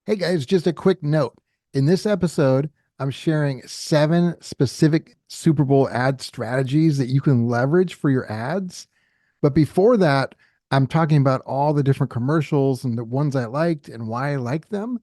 Hey guys, just a quick note. In this episode, I'm sharing 7 specific Super Bowl ad strategies that you can leverage for your ads. But before that, I'm talking about all the different commercials and the ones I liked and why I like them.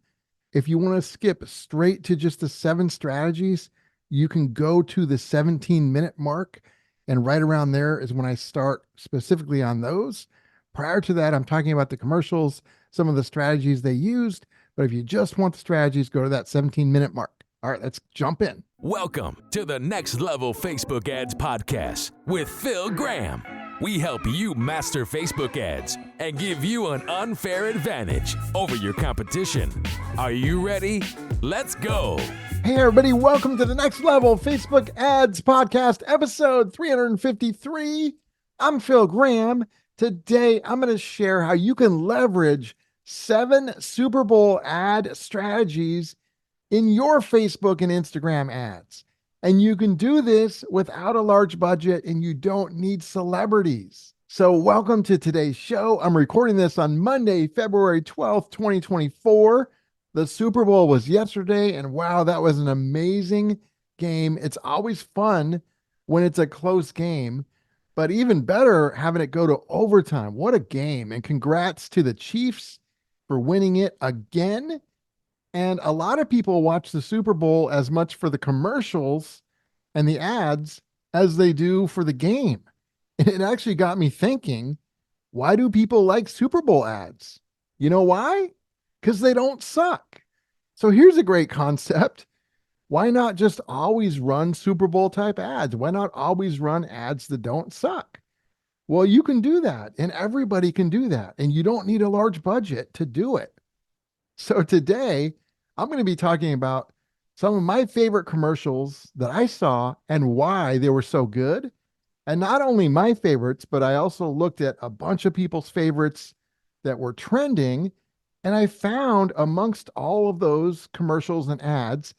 If you want to skip straight to just the 7 strategies, you can go to the 17-minute mark. And right around there is when I start specifically on those. Prior to that, I'm talking about the commercials, some of the strategies they used. But if you just want the strategies, go to that 17-minute mark. All right, let's jump in. Welcome to the Next Level Facebook Ads Podcast with Phil Graham. We help you master Facebook ads and give you an unfair advantage over your competition. Are you ready? Let's go. Hey, everybody, welcome to the Next Level Facebook Ads Podcast, episode 353. I'm Phil Graham. Today, I'm going to share how you can leverage 7 Super Bowl ad strategies in your Facebook and Instagram ads. And you can do this without a large budget and you don't need celebrities. So welcome to today's show. I'm recording this on Monday, February 12th, 2024. The Super Bowl was yesterday, and wow, that was an amazing game. It's always fun when it's a close game, but even better having it go to overtime. What a game. And congrats to the Chiefs for winning it again. And a lot of people watch the Super Bowl as much for the commercials and the ads as they do for the game. And it actually got me thinking, why do people like Super Bowl ads? You know why? Because they don't suck. So here's a great concept. Why not just always run Super Bowl type ads? Why not always run ads that don't suck? Well, you can do that, and everybody can do that, and you don't need a large budget to do it. So today, I'm going to be talking about some of my favorite commercials that I saw and why they were so good. And not only my favorites, but I also looked at a bunch of people's favorites that were trending. And I found amongst all of those commercials and ads,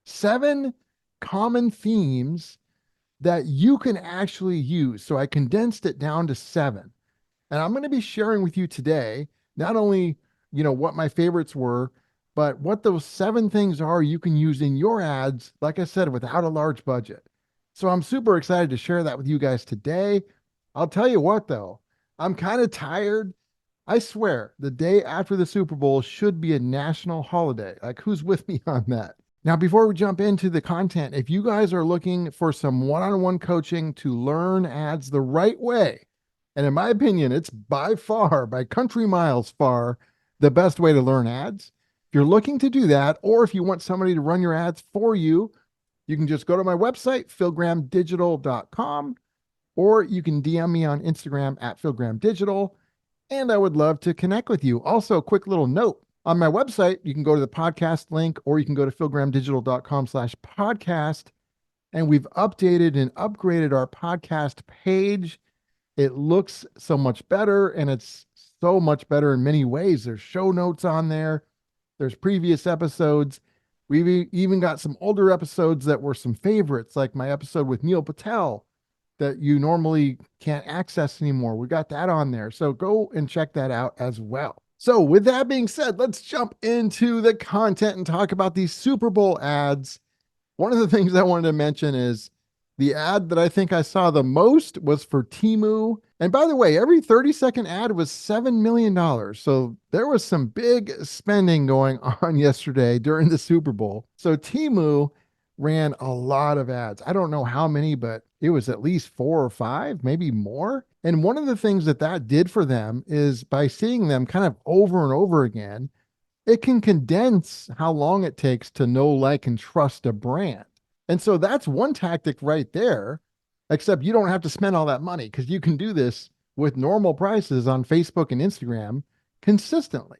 7 common themes that you can actually use. So I condensed it down to 7. And I'm going to be sharing with you today, not only, what my favorites were, but what those 7 things are you can use in your ads, like I said, without a large budget. So I'm super excited to share that with you guys today. I'll tell you what, though, I'm kind of tired. I swear, the day after the Super Bowl should be a national holiday. Like, who's with me on that? Now, before we jump into the content, if you guys are looking for some one-on-one coaching to learn ads the right way, and in my opinion, it's by far, by country miles far, the best way to learn ads. If you're looking to do that, or if you want somebody to run your ads for you, you can just go to my website, philgrahamdigital.com, or you can DM me on Instagram at philgrahamdigital, and I would love to connect with you. Also, a quick little note. On my website, you can go to the podcast link, or you can go to philgrahamdigital.com/podcast, and we've updated and upgraded our podcast page. It looks so much better, and it's so much better in many ways. There's show notes on there. There's previous episodes. We've even got some older episodes that were some favorites, like my episode with Neil Patel that you normally can't access anymore. We got that on there. So go and check that out as well. So with that being said, let's jump into the content and talk about these Super Bowl ads. One of the things I wanted to mention is the ad that I think I saw the most was for Temu. And by the way, every 30-second ad was $7 million. So there was some big spending going on yesterday during the Super Bowl. So Temu ran a lot of ads. I don't know how many, but it was at least 4 or 5, maybe more. And one of the things that did for them is by seeing them kind of over and over again, it can condense how long it takes to know, like, and trust a brand. And so that's one tactic right there, except you don't have to spend all that money because you can do this with normal prices on Facebook and Instagram consistently.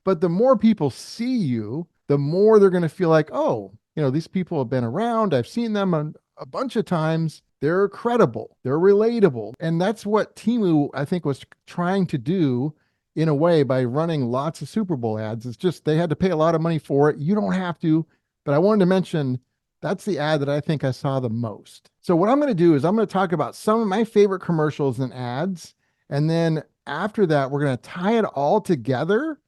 But the more people see you, the more they're going to feel like, oh, these people have been around. I've seen them a bunch of times. They're credible. They're relatable. And that's what Temu, I think, was trying to do in a way by running lots of Super Bowl ads. It's just they had to pay a lot of money for it. You don't have to. But I wanted to mention that's the ad that I think I saw the most. So what I'm going to do is I'm going to talk about some of my favorite commercials and ads. And then after that, we're going to tie it all together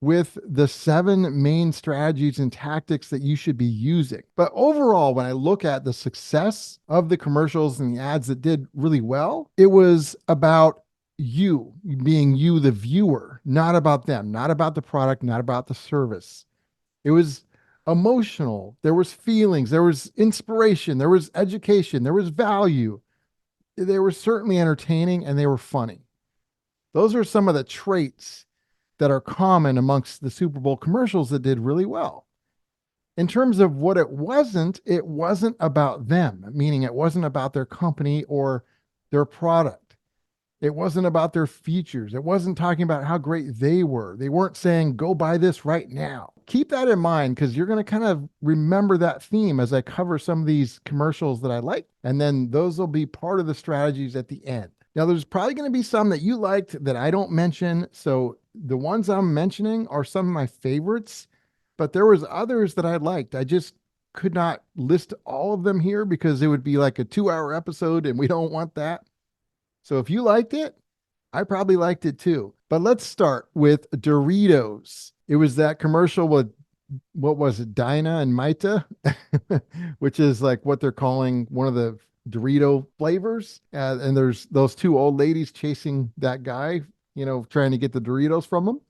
with the 7 main strategies and tactics that you should be using. But overall, when I look at the success of the commercials and the ads that did really well, it was about you being you, the viewer, not about them, not about the product, not about the service. It was emotional. There was feelings, there was inspiration, there was education, there was value. They were certainly entertaining and they were funny. Those are some of the traits that are common amongst the Super Bowl commercials that did really well. In terms of what it wasn't about them, meaning it wasn't about their company or their product. It wasn't about their features. It wasn't talking about how great they were. They weren't saying, go buy this right now. Keep that in mind because you're going to kind of remember that theme as I cover some of these commercials that I like. And then those will be part of the strategies at the end. Now, there's probably going to be some that you liked that I don't mention. So the ones I'm mentioning are some of my favorites, but there was others that I liked. I just could not list all of them here because it would be like a 2-hour episode and we don't want that. So if you liked it, I probably liked it too. But let's start with Doritos. It was that commercial with, what was it, Dinah and Maita, which is like what they're calling one of the Dorito flavors. And there's those 2 old ladies chasing that guy, trying to get the Doritos from him.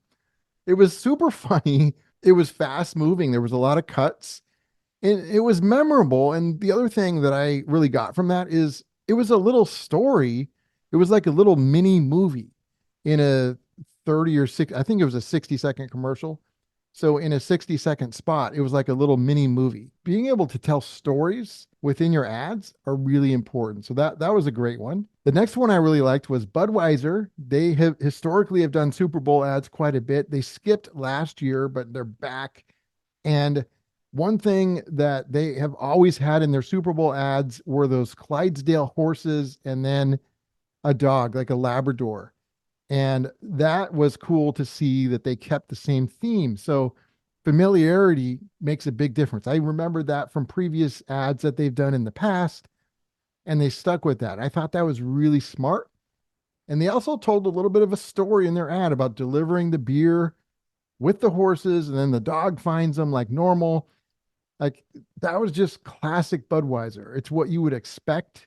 It was super funny. It was fast moving. There was a lot of cuts and it was memorable. And the other thing that I really got from that is it was a little story. It was like a little mini movie in a 30 or 6, I think it was a 60-second commercial. So in a 60-second spot, it was like a little mini movie. Being able to tell stories within your ads are really important. So that was a great one. The next one I really liked was Budweiser. They have historically have done Super Bowl ads quite a bit. They skipped last year, but they're back. And one thing that they have always had in their Super Bowl ads were those Clydesdale horses and then a dog, like a Labrador. And that was cool to see that they kept the same theme. So familiarity makes a big difference. I remember that from previous ads that they've done in the past, and they stuck with that. I thought that was really smart. And they also told a little bit of a story in their ad about delivering the beer with the horses, and then the dog finds them like normal. Like that was just classic Budweiser. It's what you would expect.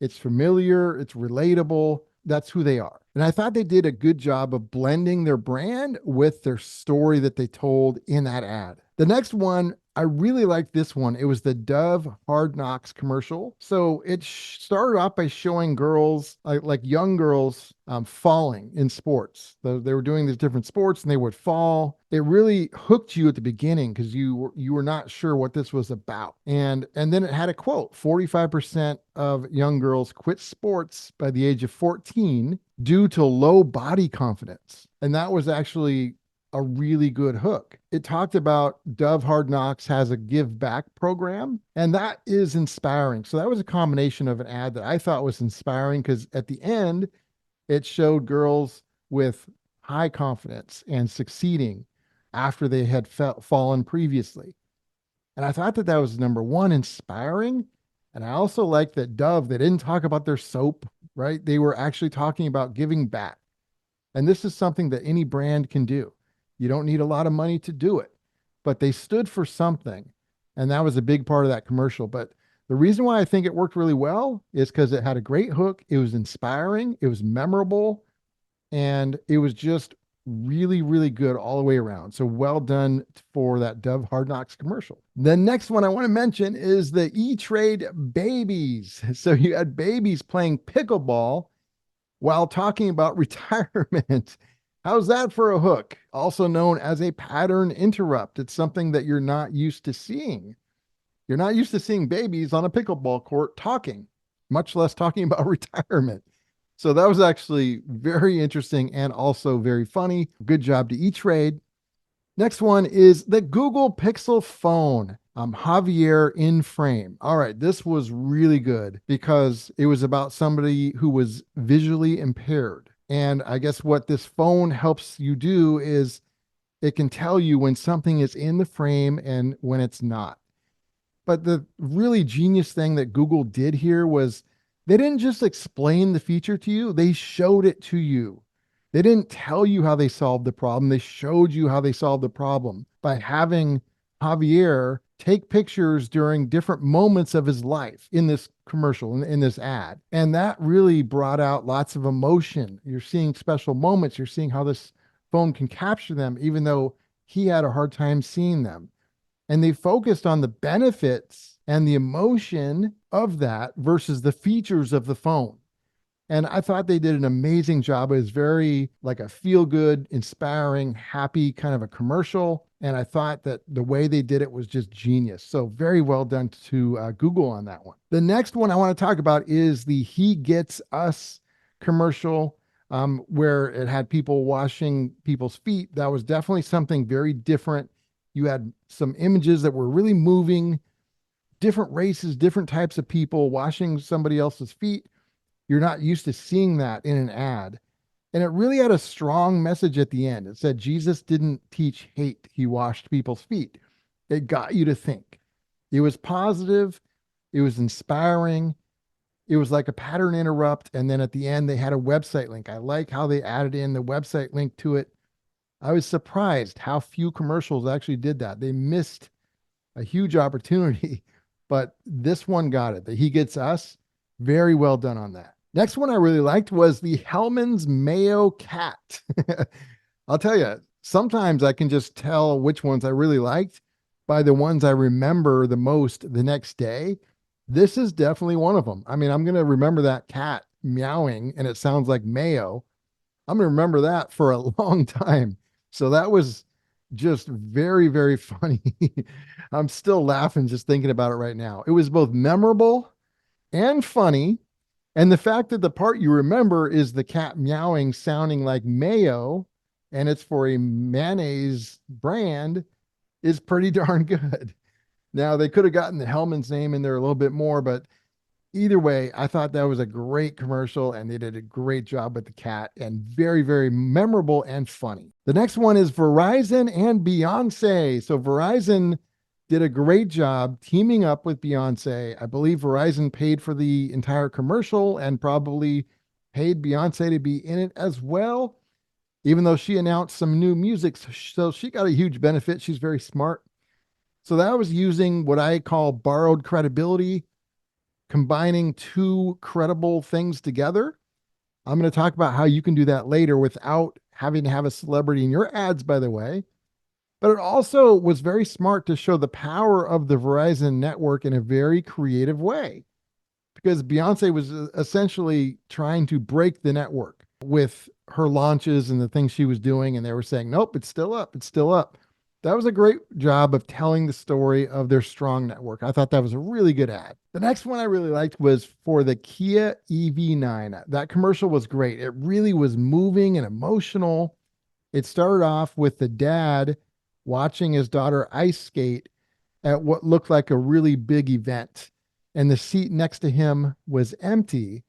It's familiar, it's relatable. That's who they are. And I thought they did a good job of blending their brand with their story that they told in that ad. The next one, I really liked this one. It was the Dove Hard Knocks commercial. So it started off by showing girls, like young girls, falling in sports. They were doing these different sports and they would fall. It really hooked you at the beginning because you were not sure what this was about. And then it had a quote: 45% of young girls quit sports by the age of 14 due to low body confidence. And that was actually a really good hook. It talked about Dove Hard Knocks has a give back program, and that is inspiring. So that was a combination of an ad that I thought was inspiring because at the end, it showed girls with high confidence and succeeding after they had fallen previously. And I thought that that was number one, inspiring. And I also liked that Dove, they didn't talk about their soap, right? They were actually talking about giving back. And this is something that any brand can do. You don't need a lot of money to do it, but they stood for something. And that was a big part of that commercial. But the reason why I think it worked really well is because it had a great hook. It was inspiring. It was memorable. And it was just really, really good all the way around. So well done for that Dove Hard Knocks commercial. The next one I want to mention is the E-Trade Babies. So you had babies playing pickleball while talking about retirement. How's that for a hook? Also known as a pattern interrupt. It's something that you're not used to seeing. You're not used to seeing babies on a pickleball court talking, much less talking about retirement. So that was actually very interesting and also very funny. Good job to E-Trade. Next one is the Google Pixel phone. Javier in frame. All right, this was really good because it was about somebody who was visually impaired. And I guess what this phone helps you do is it can tell you when something is in the frame and when it's not. But the really genius thing that Google did here was they didn't just explain the feature to you, they showed it to you. They didn't tell you how they solved the problem. They showed you how they solved the problem by having Javier take pictures during different moments of his life in this commercial, in this ad. And that really brought out lots of emotion. You're seeing special moments. You're seeing how this phone can capture them, even though he had a hard time seeing them. And they focused on the benefits and the emotion of that versus the features of the phone. And I thought they did an amazing job. It was very like a feel good, inspiring, happy kind of a commercial. And I thought that the way they did it was just genius. So very well done to Google on that one. The next one I want to talk about is the He Gets Us commercial, where it had people washing people's feet. That was definitely something very different. You had some images that were really moving, different races, different types of people washing somebody else's feet. You're not used to seeing that in an ad. And it really had a strong message at the end. It said Jesus didn't teach hate, he washed people's feet. It got you to think. It was positive, it was inspiring, it was like a pattern interrupt. And then at the end, they had a website link. I like how they added in the website link to it. I was surprised how few commercials actually did that. They missed a huge opportunity, but this one got it. The He Gets Us, very well done on that. Next one I really liked was the Hellmann's Mayo Cat. I'll tell you, sometimes I can just tell which ones I really liked by the ones I remember the most the next day. This is definitely one of them. I mean, I'm going to remember that cat meowing and it sounds like mayo. I'm going to remember that for a long time. So that was just very, very funny. I'm still laughing just thinking about it right now. It was both memorable and funny. And the fact that the part you remember is the cat meowing sounding like mayo, and it's for a mayonnaise brand, is pretty darn good. Now, they could have gotten the Hellmann's name in there a little bit more, but either way, I thought that was a great commercial and they did a great job with the cat and very, very memorable and funny. The next one is Verizon and Beyonce. So Verizon did a great job teaming up with Beyonce. I believe Verizon paid for the entire commercial and probably paid Beyonce to be in it as well, even though she announced some new music. So she got a huge benefit. She's very smart. So that was using what I call borrowed credibility, combining two credible things together. I'm going to talk about how you can do that later without having to have a celebrity in your ads, by the way. But it also was very smart to show the power of the Verizon network in a very creative way, because Beyonce was essentially trying to break the network with her launches and the things she was doing. And they were saying, nope, it's still up. It's still up. That was a great job of telling the story of their strong network. I thought that was a really good ad. The next one I really liked was for the Kia EV9. That commercial was great. It really was moving and emotional. It started off with the dad watching his daughter ice skate at what looked like a really big event. And the seat next to him was empty.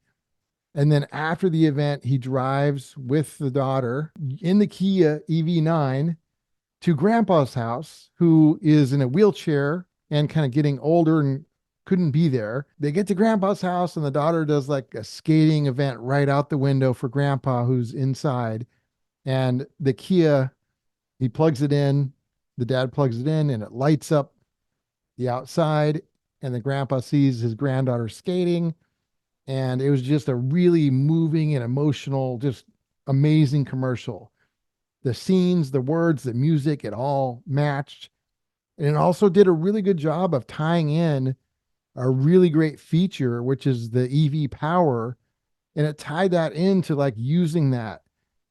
And then after the event, he drives with the daughter in the Kia EV9 to grandpa's house, who is in a wheelchair and kind of getting older and couldn't be there. They get to grandpa's house and the daughter does like a skating event right out the window for grandpa, who's inside. And the Kia, he plugs it in, the dad plugs it in, and it lights up the outside. And the grandpa sees his granddaughter skating. And it was just a really moving and emotional, just amazing commercial. The scenes, the words, the music, it all matched. And it also did a really good job of tying in a really great feature, which is the EV power. And it tied that into like using that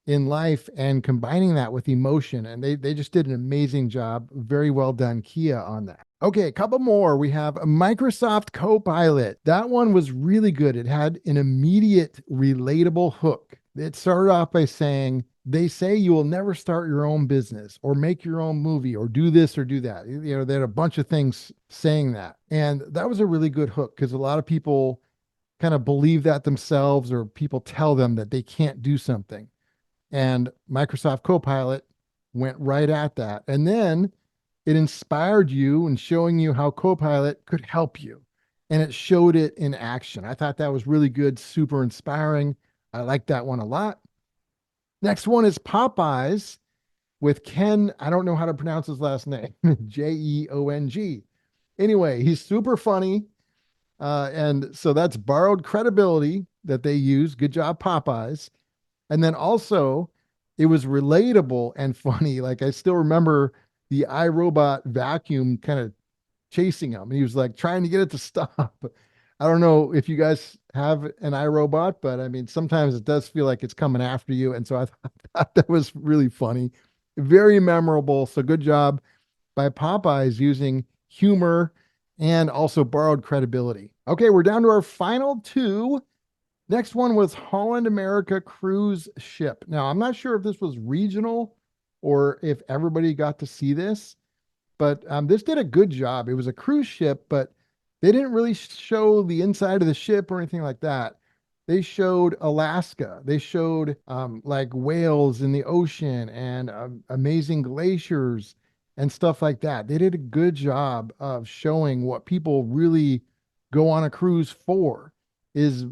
in life and combining that with emotion. And they just did an amazing job. Very well done, Kia, on that. Okay, a couple more. We have a Microsoft Copilot. That one was really good. It had an immediate relatable hook. It started off by saying, they say you will never start your own business or make your own movie or do this or do that. You know, they had a bunch of things saying that. And that was a really good hook because a lot of people kind of believe that themselves, or people tell them that they can't do something. And Microsoft Copilot went right at that. And then it inspired you and showing you how Copilot could help you. And it showed it in action. I thought that was really good, super inspiring. I liked that one a lot. Next one is Popeyes with Ken. I don't know how to pronounce his last name. Jeong. Anyway, he's super funny. And so that's borrowed credibility that they use. Good job, Popeyes. And then also, it was relatable and funny. Like I still remember the iRobot vacuum kind of chasing him. He was like trying to get it to stop. I don't know if you guys have an iRobot, but I mean, sometimes it does feel like it's coming after you. And so I thought that was really funny, very memorable. So good job by Popeyes using humor and also borrowed credibility. Okay, we're down to our final two. Next one was Holland America cruise ship. Now, I'm not sure if this was regional or if everybody got to see this, but this did a good job. It was a cruise ship, but they didn't really show the inside of the ship or anything like that. They showed Alaska. They showed like whales in the ocean and amazing glaciers and stuff like that. They did a good job of showing what people really go on a cruise for is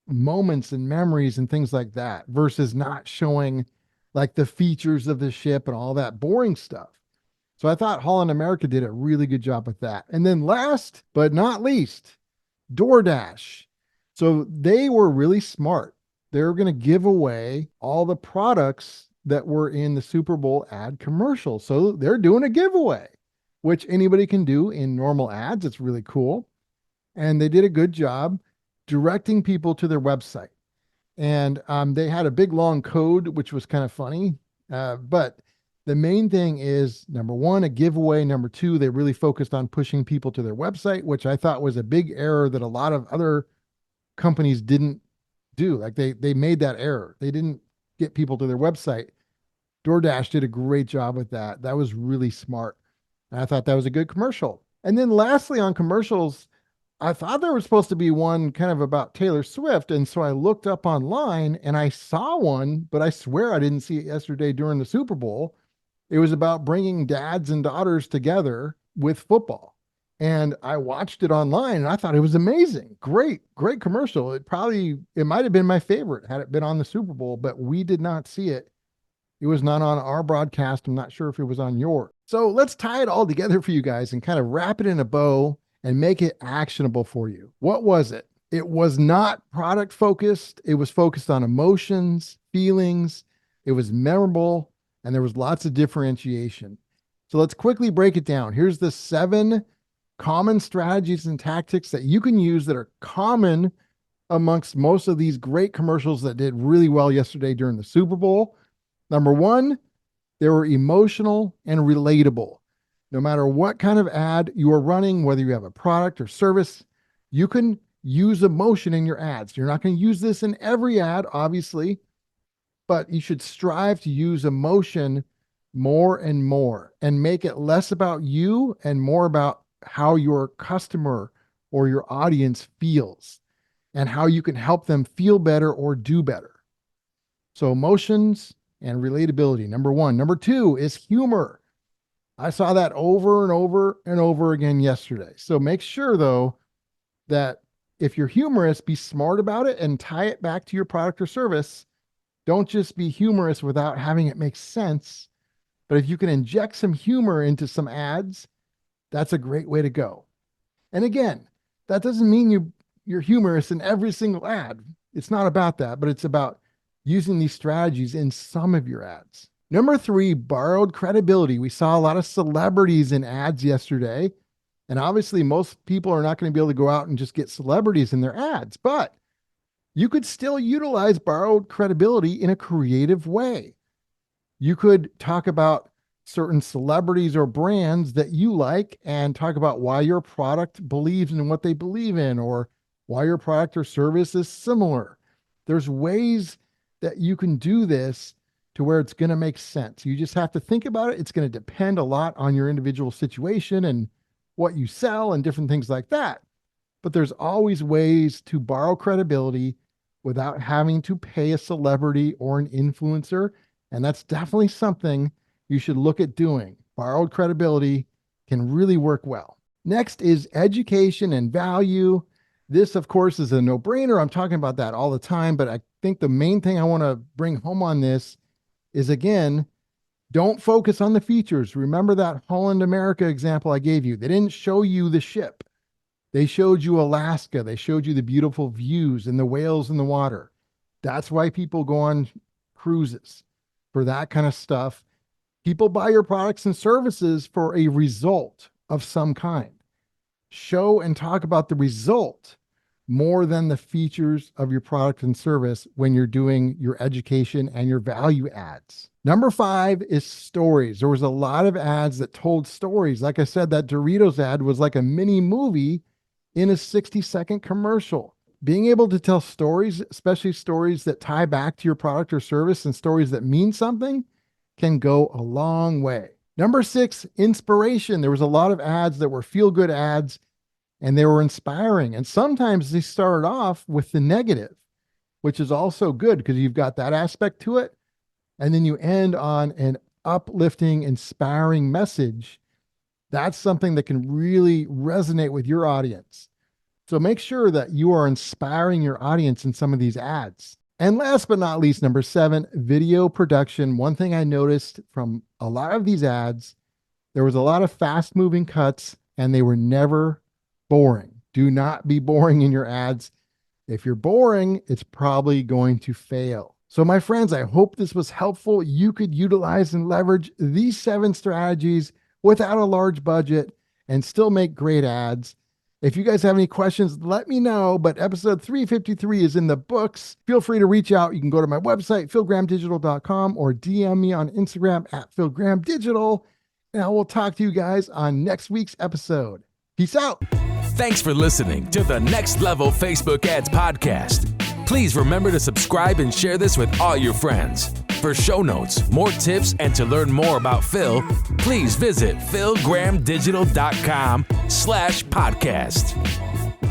moments and memories and things like that versus not showing like the features of the ship and all that boring stuff. So I thought Holland America did a really good job with that. And then last but not least, DoorDash. So they were really smart. They were going to give away all the products that were in the Super Bowl ad commercial. So they're doing a giveaway, which anybody can do in normal ads. It's really cool. And they did a good job directing people to their website. And they had a big long code, which was kind of funny. But the main thing is number one, a giveaway. Number two, they really focused on pushing people to their website, which I thought was a big error that a lot of other companies didn't do. Like they made that error. They didn't get people to their website. DoorDash did a great job with that. That was really smart. And I thought that was a good commercial. And then lastly, on commercials, I thought there was supposed to be one kind of about Taylor Swift. And so I looked up online and I saw one, but I swear I didn't see it yesterday during the Super Bowl. It was about bringing dads and daughters together with football. And I watched it online and I thought it was amazing. Great, great commercial. It might have been my favorite had it been on the Super Bowl, but we did not see it. It was not on our broadcast. I'm not sure if it was on yours. So let's tie it all together for you guys and kind of wrap it in a bow and make it actionable for you. What was it? It was not product focused. It was focused on emotions, feelings. It was memorable, and there was lots of differentiation. So let's quickly break it down. Here's the 7 common strategies and tactics that you can use that are common amongst most of these great commercials that did really well yesterday during the Super Bowl. Number 1, they were emotional and relatable. No matter what kind of ad you are running, whether you have a product or service, you can use emotion in your ads. You're not going to use this in every ad, obviously, but you should strive to use emotion more and more and make it less about you and more about how your customer or your audience feels and how you can help them feel better or do better. So emotions and relatability, number 1. Number 2 is humor. I saw that over and over and over again yesterday. So make sure, though, that if you're humorous, be smart about it and tie it back to your product or service. Don't just be humorous without having it make sense. But if you can inject some humor into some ads, that's a great way to go. And again, that doesn't mean you're humorous in every single ad. It's not about that, but it's about using these strategies in some of your ads. Number 3, borrowed credibility. We saw a lot of celebrities in ads yesterday. And obviously, most people are not going to be able to go out and just get celebrities in their ads, but you could still utilize borrowed credibility in a creative way. You could talk about certain celebrities or brands that you like and talk about why your product believes in what they believe in or why your product or service is similar. There's ways that you can do this to where it's going to make sense. You just have to think about it. It's going to depend a lot on your individual situation and what you sell and different things like that. But there's always ways to borrow credibility without having to pay a celebrity or an influencer. And that's definitely something you should look at doing. Borrowed credibility can really work well. Next is education and value. This, of course, is a no-brainer. I'm talking about that all the time, but I think the main thing I want to bring home on this is, again, don't focus on the features. Remember that Holland America example I gave you. They didn't show you the ship. They showed you Alaska. They showed you the beautiful views and the whales in the water. That's why people go on cruises, for that kind of stuff. People buy your products and services for a result of some kind. Show and talk about the result more than the features of your product and service when you're doing your education and your value ads. Number 5 is stories. There was a lot of ads that told stories. Like I said, that Doritos ad was like a mini movie in a 60-second commercial. Being able to tell stories, especially stories that tie back to your product or service and stories that mean something, can go a long way. Number 6, inspiration. There was a lot of ads that were feel-good ads, and they were inspiring. And sometimes they started off with the negative, which is also good because you've got that aspect to it. And then you end on an uplifting, inspiring message. That's something that can really resonate with your audience. So make sure that you are inspiring your audience in some of these ads. And last but not least, number 7, video production. One thing I noticed from a lot of these ads, there was a lot of fast moving cuts and they were never boring. Do not be boring in your ads. If you're boring, it's probably going to fail. So my friends, I hope this was helpful. You could utilize and leverage these 7 strategies without a large budget and still make great ads. If you guys have any questions, let me know. But episode 353 is in the books. Feel free to reach out. You can go to my website, philgrahamdigital.com, or DM me on Instagram at philgrahamdigital. And I will talk to you guys on next week's episode. Peace out. Thanks for listening to the Next Level Facebook Ads Podcast. Please remember to subscribe and share this with all your friends. For show notes, more tips, and to learn more about Phil, please visit philgrahamdigital.com/podcast.